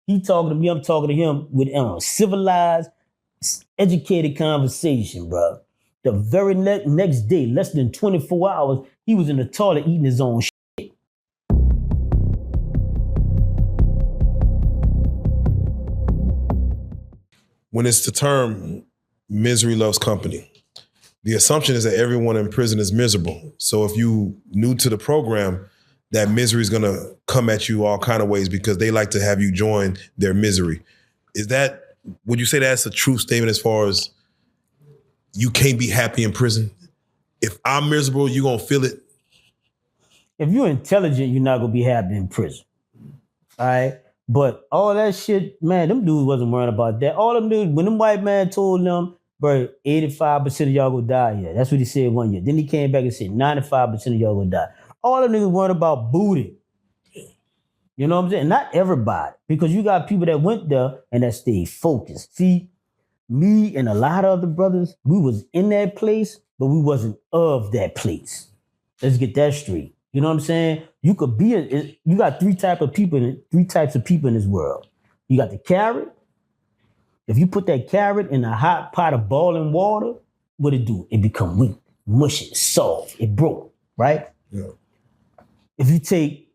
He talking to me, I'm talking to him with civilized, educated conversation, bro. The very next day, less than 24 hours, he was in the toilet eating his own shit. When it's the term misery loves company, the assumption is that everyone in prison is miserable. So if you new to the program, that misery is gonna come at you all kind of ways because they like to have you join their misery. Would you say that's a true statement as far as you can't be happy in prison? If I'm miserable, you gonna feel it? If you're intelligent, you're not gonna be happy in prison. All right? But all that shit, man, them dudes wasn't worrying about that. All them dudes, when them white man told them, bro, 85% of y'all gonna die here. That's what he said one year. Then he came back and said 95% of y'all gonna die. All them niggas worried about booty. You know what I'm saying? Not everybody. Because you got people that went there and that stayed focused. See, me and a lot of other brothers, we was in that place, but we wasn't of that place. Let's get that straight. You know what I'm saying? You could be, you got three types of people in this world. You got the carrot. If you put that carrot in a hot pot of boiling water, what it do? It become weak, mushy, soft, it broke, right? Yeah. If you take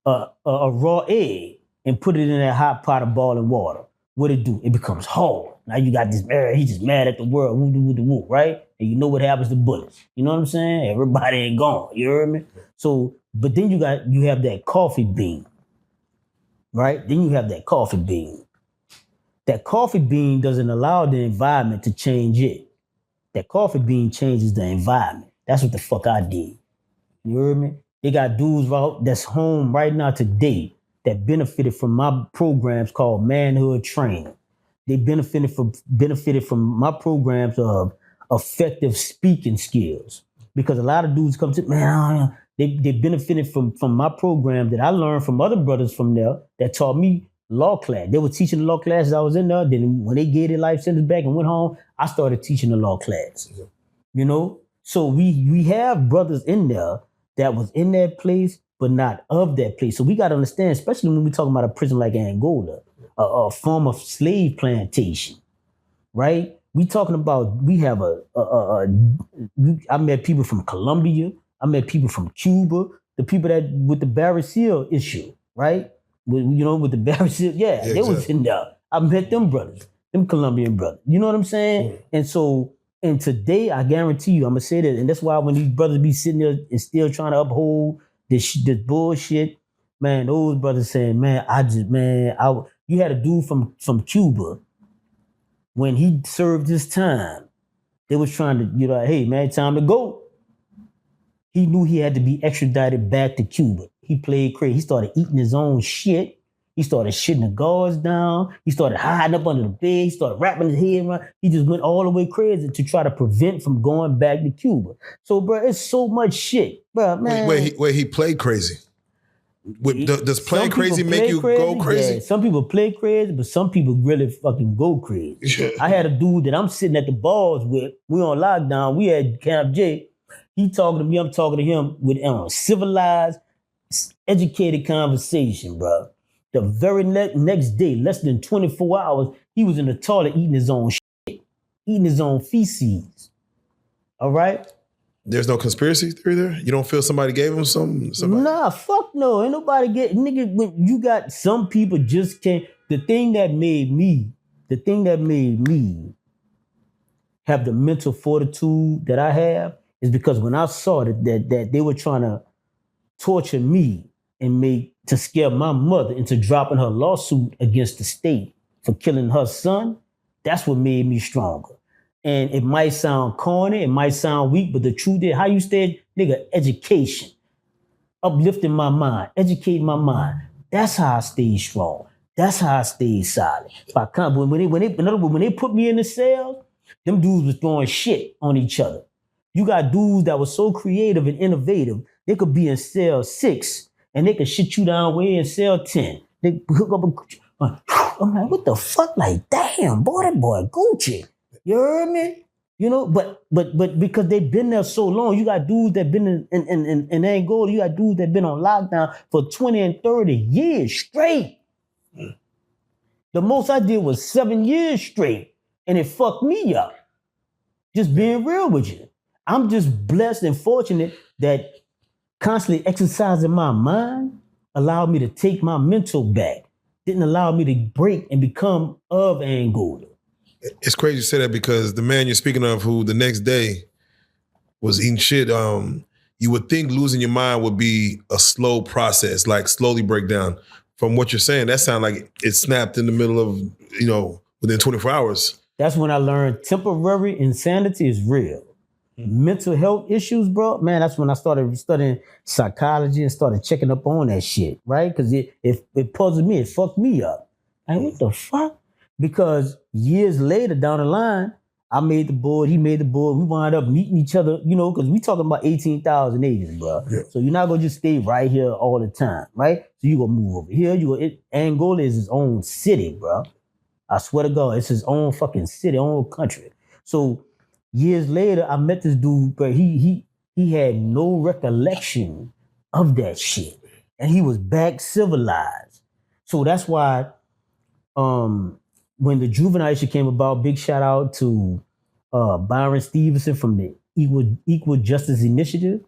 a raw egg and put it in that hot pot of boiling water, what it do? It becomes hard. Now you got this, he's just mad at the world, woo, right? And you know what happens to bullets. You know what I'm saying? Everybody ain't gone, you heard me? So, but then you have that coffee bean, right? Then you have that coffee bean. That coffee bean doesn't allow the environment to change it. That coffee bean changes the environment. That's what the fuck I did. You heard me? They got dudes that's home right now today that benefited from my programs called manhood training. They benefited from my programs of effective speaking skills. Because a lot of dudes come to, man, they benefited from my program that I learned from other brothers from there that taught me law class. They were teaching the law classes I was in there. Then when they gave their life sentence back and went home, I started teaching the law class. Yeah. You know? So we have brothers in there that was in that place, but not of that place. So we got to understand, especially when we're talking about a prison like Angola, a form of slave plantation, right? We talking about, we have I met people from Colombia. I met people from Cuba, the people that with the Barry Seal issue, right? With the Barry Seal, they was in there. I met them brothers, them Colombian brothers. You know what I'm saying? Mm. And so, and today, I guarantee you, I'm gonna say that, and that's why when these brothers be sitting there and still trying to uphold this bullshit, man, those brothers saying, man, you had a dude from Cuba, when he served his time, they was trying to, hey, man, time to go. He knew he had to be extradited back to Cuba. He played crazy. He started eating his own shit. He started shitting the guards down. He started hiding up under the bed. He started wrapping his head around. He just went all the way crazy to try to prevent from going back to Cuba. So, bro, it's so much shit, bro, man. Wait, he played crazy. Does playing crazy make you go crazy? Yeah, some people play crazy, but some people really fucking go crazy. I had a dude that I'm sitting at the bars with. We on lockdown. We at Camp J. He talking to me. I'm talking to him with civilized, educated conversation, bro. The very next day, less than 24 hours, he was in the toilet eating his own shit, eating his own feces. All right? There's no conspiracy theory there? You don't feel somebody gave him something? Nah, fuck no. Ain't nobody nigga, when you got some people just can't. The thing that made me have the mental fortitude that I have is because when I saw that they were trying to torture me and to scare my mother into dropping her lawsuit against the state for killing her son, that's what made me stronger. And it might sound corny, it might sound weak, but the truth is, how you stay, nigga, education. Uplifting my mind, educating my mind. That's how I stay strong. That's how I stay solid. When they put me in the cell, them dudes was throwing shit on each other. You got dudes that were so creative and innovative, they could be in cell 6 and they could shit you down way in cell 10. They hook up I'm like, what the fuck? Like, damn, that boy Gucci. You heard me? You know, but because they've been there so long, you got dudes that been in Angola, you got dudes that been on lockdown for 20 and 30 years straight. The most I did was 7 years straight, and it fucked me up. Just being real with you. I'm just blessed and fortunate that constantly exercising my mind allowed me to take my mental back. Didn't allow me to break and become of Angola. It's crazy you say that because the man you're speaking of who the next day was eating shit, you would think losing your mind would be a slow process, like slowly break down. From what you're saying, that sounds like it snapped in the middle of, within 24 hours. That's when I learned temporary insanity is real. Mental health issues, bro, man, that's when I started studying psychology and started checking up on that shit, right? Because it puzzled me, it fucked me up. Like, what the fuck? Because years later down the line, I made the board, he made the board, we wound up meeting each other, because we talking about 18,000 acres, bro. Yeah. So you're not gonna just stay right here all the time, right? So you gonna move over here, Angola is his own city, bro. I swear to God, it's his own fucking city, own country. So years later, I met this dude, but he had no recollection of that shit. And he was back civilized. So that's why when the juvenile issue came about, big shout out to Byron Stevenson from the Equal Justice Initiative.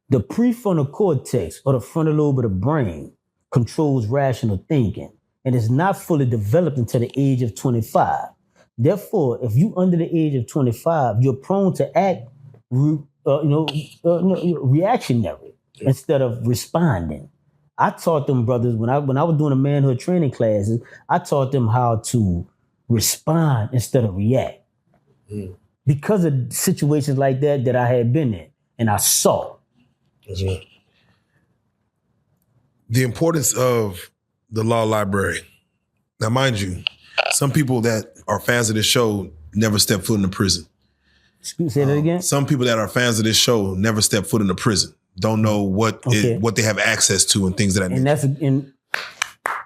The prefrontal cortex, or the frontal lobe of the brain, controls rational thinking and is not fully developed until the age of 25. Therefore, if you under the age of 25, you're prone to act reactionary instead of responding. I taught them brothers when I was doing the manhood training classes, I taught them how to respond instead of react. Because of situations like that I had been in and I saw. Mm-hmm. The importance of the law library. Now, mind you, some people that are fans of this show never step foot in a prison. Say that again? Some people that are fans of this show never step foot in a prison. Don't know what they have access to and things of that nature. And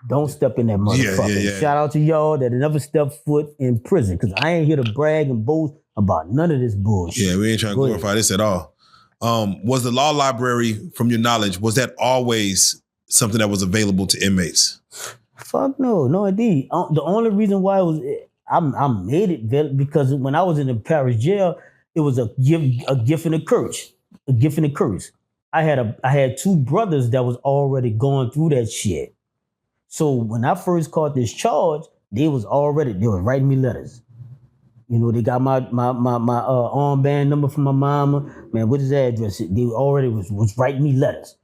don't step in that motherfucker. Yeah. Shout out to y'all that never step foot in prison, because I ain't here to brag and boast about none of this bullshit. Yeah, we ain't trying to glorify this at all. Was the law library, from your knowledge, was that always something that was available to inmates? Fuck no, indeed. The only reason why I made it because when I was in the parish jail, it was a gift and a curse. A gift and a curse. I had two brothers that was already going through that shit. So when I first caught this charge, they was writing me letters. They got my armband number from my mama. Man, what is the address? They already was writing me letters.